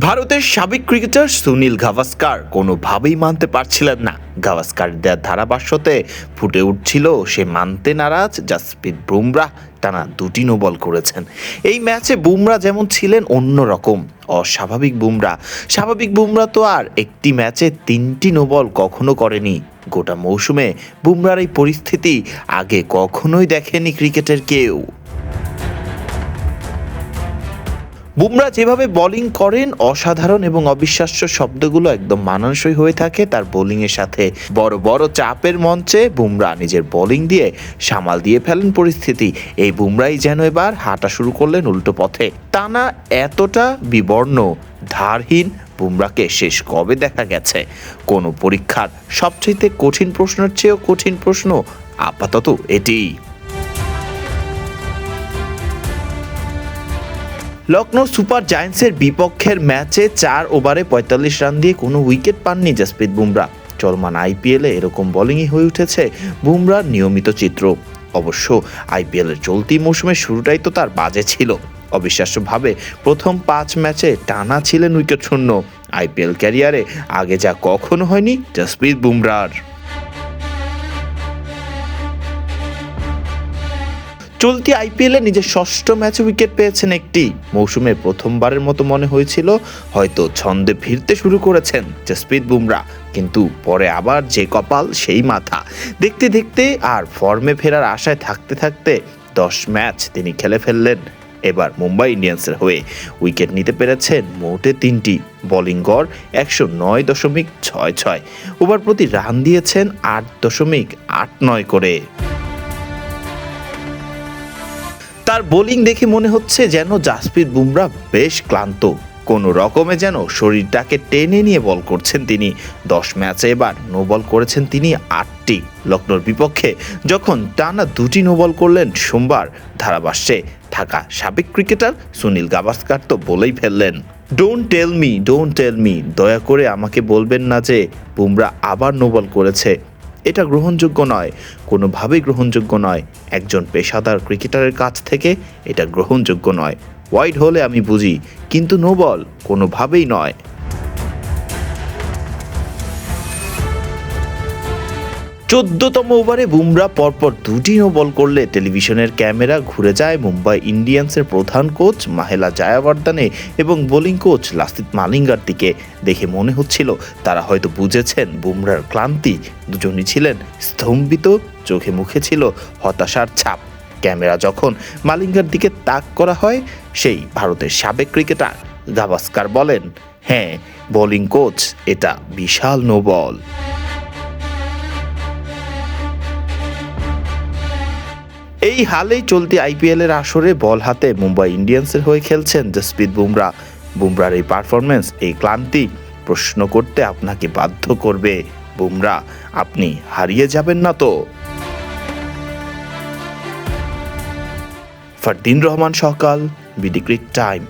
ভারতের সাবেক ক্রিকেটার সুনীল গাভাস্কার কোনোভাবেই মানতে পারছিলেন না। গাভাস্কার দেওয়া ধারাভাষ্যতে ফুটে উঠছিল সে মানতে নারাজ জাসপ্রীত বুমরাহ টানা দুটি নো বল করেছেন। এই ম্যাচে বুমরাহ যেমন ছিলেন অন্যরকম, অস্বাভাবিক বুমরাহ। স্বাভাবিক বুমরাহ তো আর একটি ম্যাচে তিনটি নো বল কখনো করেনি। গোটা মৌসুমে বুমরাহর এই পরিস্থিতি আগে কখনোই দেখেনি ক্রিকেটের কেউ। বুমরাহ যেভাবে বোলিং করেন অসাধারণ এবং অবিশ্বাস্য শব্দগুলো একদম মানানসই হয়ে থাকে তার বোলিংয়ের সাথে। বড় বড় চাপের মঞ্চে বুমরাহ নিজের বোলিং দিয়ে সামাল দিয়ে ফেলেন পরিস্থিতি। এই বুমরাহই যেন এবার হাঁটা শুরু করলেন উল্টো পথে। টানা এতটা বিবর্ণ ধারহীন বুমরাহকে শেষ কবে দেখা গেছে? কোনো পরীক্ষার সবচেয়ে কঠিন প্রশ্নের চেয়েও কঠিন প্রশ্ন আপাতত এটিই। লখনৌ সুপার জায়ান্টসের বিপক্ষের ম্যাচে 4 ওভারে 45 রান দিয়ে কোনো উইকেট পাননি জাসপ্রীত বুমরাহ। চলমান আইপিএলে এরকম বোলিংই হয়ে উঠেছে বুমরাহর নিয়মিত চিত্র। অবশ্য আইপিএলের চলতি মৌসুমের শুরুটাই তো তার বাজে ছিল। অবিশ্বাস্যভাবে প্রথম 5 ম্যাচে টানা ছিলেন উইকেট শূন্য। আইপিএল ক্যারিয়ারে আগে যা কখনো হয়নি জাসপ্রীত বুমরাহর। চলতি আইপিএলে নিজের ষষ্ঠ ম্যাচে উইকেট পেয়েছেন একটি। মৌসুমে প্রথমবারের মতো মনে হয়েছিল হয়তো ছন্দে ফিরতে শুরু করেছেন জাসপ্রীত বুমরাহ, কিন্তু পরে আবার যে কপাল সেই মাথা। দেখতে দেখতে আর ফর্মে ফেরার আশায় থাকতে থাকতে 10 ম্যাচ তিনি খেলে ফেললেন। এবার মুম্বাই ইন্ডিয়ান্সের হয়ে উইকেট নিতে পেরেছেন মোটে 3টি। বোলিং গড় 109.66, ওভার প্রতি রান দিয়েছেন 8.89 করে। তার বোলিং দেখে মনে হচ্ছে যেন জাসপ্রীত বুমরাহ বেশ ক্লান্ত। কোনো রকমে যেন শরীরটাকে টেনে নিয়ে বল করছেন তিনি। 10 ম্যাচে এবার নো বল করেছেন তিনি 8টি। লখনৌর বিপক্ষে যখন টানা 2টি নো বল করলেন সোমবার, ধারাভাষ্যে থাকা সাবেক ক্রিকেটার সুনীল গাভাস্কার তো বলেই ফেললেন, ডোন্ট টেল মি, দয়া করে আমাকে বলবেন না যে বুমরাহ আবার নো বল করেছে। এটা গ্রহণযোগ্য নয়, কোনোভাবেই গ্রহণযোগ্য নয়। একজন পেশাদার ক্রিকেটারের কাছ থেকে এটা গ্রহণযোগ্য নয়। ওয়াইড হলে আমি বুঝি, কিন্তু নো বল কোনোভাবেই নয়। 14তম ওভারে বুমরাহ পরপর 2টি নো বল করলে টেলিভিশনের ক্যামেরা ঘুরে যায় মুম্বাই ইন্ডিয়ান্সের প্রধান কোচ মাহেলা জয়াবর্ধনে এবং বোলিং কোচ লাসিথ মালিঙ্গার দিকে। দেখে মনে হচ্ছিল তারা হয়তো বুঝেছেন বুমরাহর ক্লান্তি। দুজনই ছিলেন স্তম্ভিত, চোখে মুখে ছিল হতাশার ছাপ। ক্যামেরা যখন মালিঙ্গার দিকে তাক করা হয়, সেই ভারতের সাবেক ক্রিকেটার গাভাস্কার বলেন, হ্যাঁ বোলিং কোচ, এটা বিশাল নো বল। এই হালেই চলতি আইপিএলের আসরে বল হাতে মুম্বাই ইন্ডিয়ান্সের হয়ে খেলছেন জাসপ্রীত বুমরাহ। বুমরাহর এই পারফরমেন্স, এই ক্লান্তি প্রশ্ন করতে আপনাকে বাধ্য করবে, বুমরাহ আপনি হারিয়ে যাবেন না তো? ফারদিন রহমান সকাল, বিডি ক্রিক টাইম।